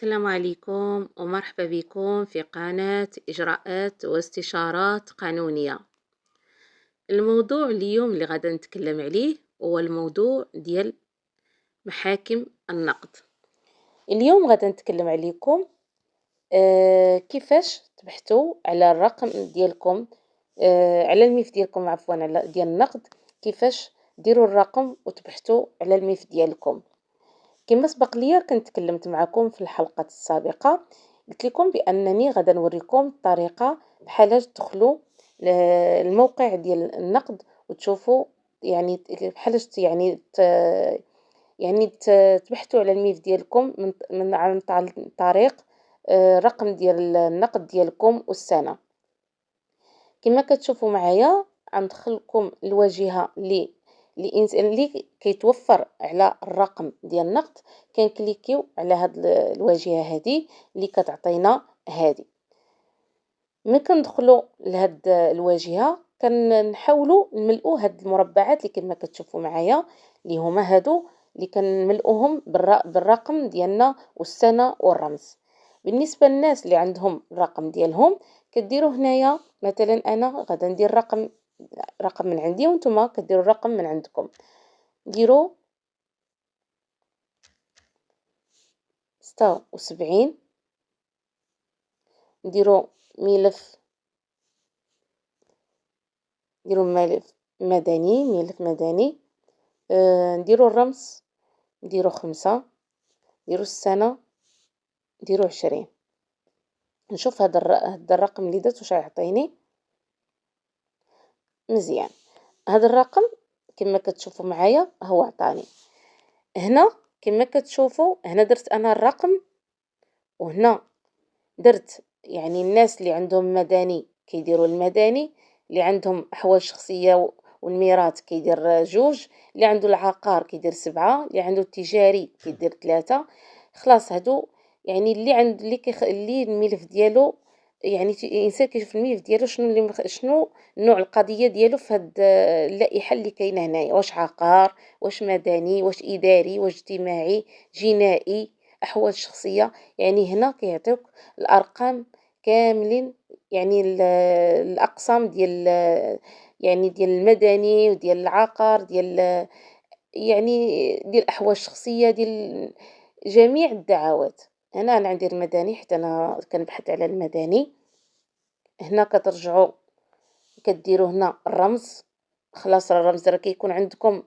السلام عليكم ومرحبا بكم في قناة إجراءات واستشارات قانونية. الموضوع اليوم اللي غادا نتكلم عليه هو الموضوع ديال محاكم النقد. اليوم غادا نتكلم عليكم كيفاش تبحثوا على الرقم ديالكم، على الملف ديالكم، عفوا، على ديال النقد. كيفاش ديروا الرقم وتبحثوا على الملف ديالكم. كما سبق ليا كنت تكلمت معكم في الحلقة السابقة، قلت لكم بأنني غادا نوريكم الطريقة بحالاش تدخلوا الموقع ديال النقد وتشوفوا، يعني بحالاش تبحثوا على الملف ديالكم عن طريق رقم ديال النقد ديالكم والسنة. كما كتشوفوا معايا غندخلكم الواجهة اللي كيتوفر على الرقم ديال النقد. كنكليكيو على هاد الواجهة هذه اللي كتعطينا هذه. ملي كندخلوا لهاد الواجهة كنحاولوا نملؤوا هاد المربعات اللي كما كتشوفوا معايا، اللي هما هادو اللي كنملؤوهم بالرقم ديالنا والسنة والرمز. بالنسبة للناس اللي عندهم الرقم ديالهم كديروا هنايا، مثلا انا غادا ندير رقم من عندي وانتم كديروا الرقم من عندكم. ديروا 76، نديروا ملف، نديروا ملف مدني، نديروا الرمز، نديروا 5، نديروا السنة، نديروا 20. نشوف هذا الرقم اللي درت واش يعطيني. مزيان، هذا الرقم كما كتشوفوا معايا هو عطاني هنا. كما كتشوفوا هنا درت انا الرقم، وهنا درت يعني الناس اللي عندهم مدني كيديروا المدني، اللي عندهم احوال شخصيه والميراث كيدير 2، اللي عنده العقار كيدير 7، اللي عنده التجاري كيدير 3. خلاص هادو يعني اللي الملف ديالو، يعني الانسان كيشوف الملف ديالو شنو نوع القضيه ديالو في هاد اللائحه اللي كاينه هنايا، واش عقار، واش مدني، واش اداري، واش اجتماعي، جنائي، احوال شخصيه. يعني هنا كيعطيوك الارقام كاملين، يعني الاقسام ديال، يعني ديال المدني وديال العقار، ديال الاحوال الشخصيه، ديال جميع الدعوات. هنا انا عندي المدني حتى انا كنبحث على المدني. هنا كترجعوا كديروا هنا الرمز. خلاص الرمز راه كيكون عندكم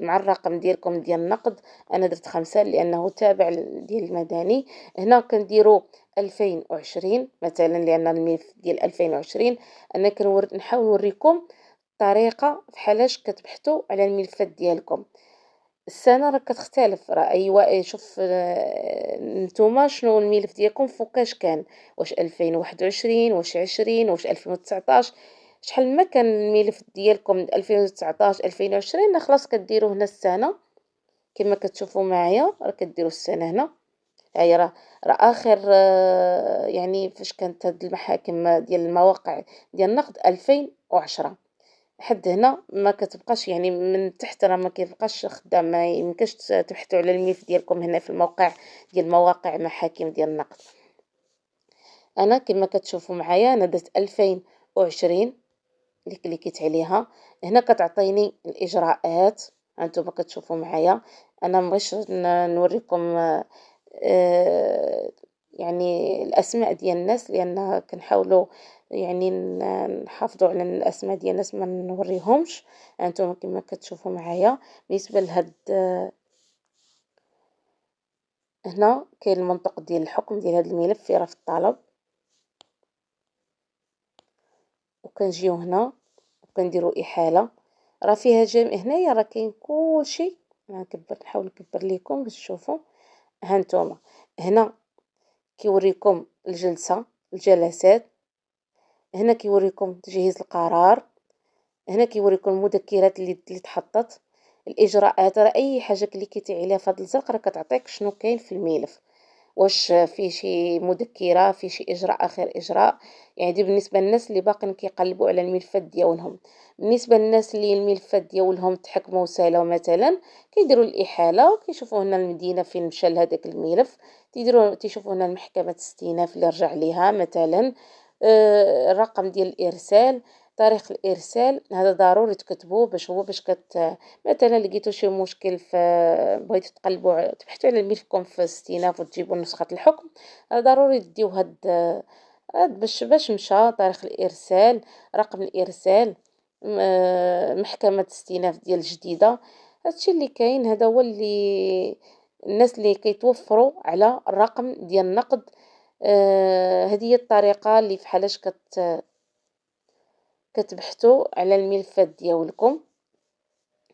مع الرقم ديالكم ديال النقد. انا درت 5 لانه تابع ديال المدني. هنا كنديروا 2020 مثلا لان الملف ديال 2020. انا نحاول نوريكم الطريقه بحالاش كتبحثوا على الملفات ديالكم. السنه راه كتختلف، راه شوف نتوما شنو الملف ديالكم فوقاش كان، واش 2021، واش 20، واش 2019. شحال ما كان الملف ديالكم 2019 2020 خلاص كديروا هنا السنه. كما كتشوفوا معايا راه كديروا السنه هنا. هاي راه اخر يعني فاش كانت هاد المحاكم ديال المواقع ديال النقد 2010 حد هنا. ما كتبقاش يعني من تحت راه ما كيبقاش خدام، ما يمكنش تبحثوا على الملف ديالكم هنا في الموقع ديال مواقع محاكم ديال النقد. انا كما كتشوفوا معايا انا درت 2020 اللي كليكيت عليها. هنا كتعطيني الاجراءات، هانتوما كتشوفوا معايا. انا مبغيتش نوريكم يعني الاسماء ديال الناس لان كنحاولوا يعني نحافظوا على الاسماء ديال الناس ما نوريهمش. هانتوما كما كتشوفوا معايا بالنسبه لهاد هنا كاين المنطق ديال الحكم ديال هذا الملف في رفع الطلب. وكنجيو هنا وكنديروا احاله. راه فيها هنايا راه كاين كلشي. نحاول نكبر لكم باش تشوفوا. هانتوما هنا كيوريكم الجلسات. هنا كيوريكم تجهيز القرار. هنا كيوريكم المذكرات اللي تحطت، الاجراءات. راه اي حاجه كليكيتي عليها في هذا الزرق راه كتعطيك شنو كاين في الملف. واش فيه شي مذكرة، فيه شي إجراء آخر إجراء. يعني هادي بالنسبة للناس اللي باقين كيقلبوا على الملفات ديالهم. بالنسبة للناس اللي الملفات ديالهم تحكموا وسالوا مثلًا، كيديروا الإحالة وكيشوفوا هنا المدينة فين مشى لهداك الملف، تيشوفوا هنا المحكمة الاستئناف اللي رجع ليها مثلًا، الرقم ديال الإرسال، تاريخ الإرسال، هذا ضروري تكتبوه باش هو باش مثلًا لقيتو شي مشكل بغيتو تبحثوا على ملفكم في الاستئناف وتجيبوا نسخة الحكم، ضروري ديو هاد باش مشى تاريخ الإرسال، رقم الإرسال، محكمة الاستئناف ديال الجديدة. هادشي اللي كاين، هذا هو اللي الناس اللي كيتوفروا على الرقم ديال النقد. هذه هي الطريقة اللي فحالاش كتبحثوا على الملفات ديالكم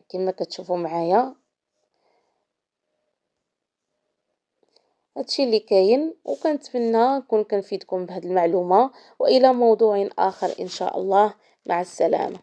كما كتشوفوا معايا. هادشي اللي كاين، وكنتمنى نكون كنفيدكم بهاد المعلومة، وإلى موضوع آخر إن شاء الله. مع السلامة.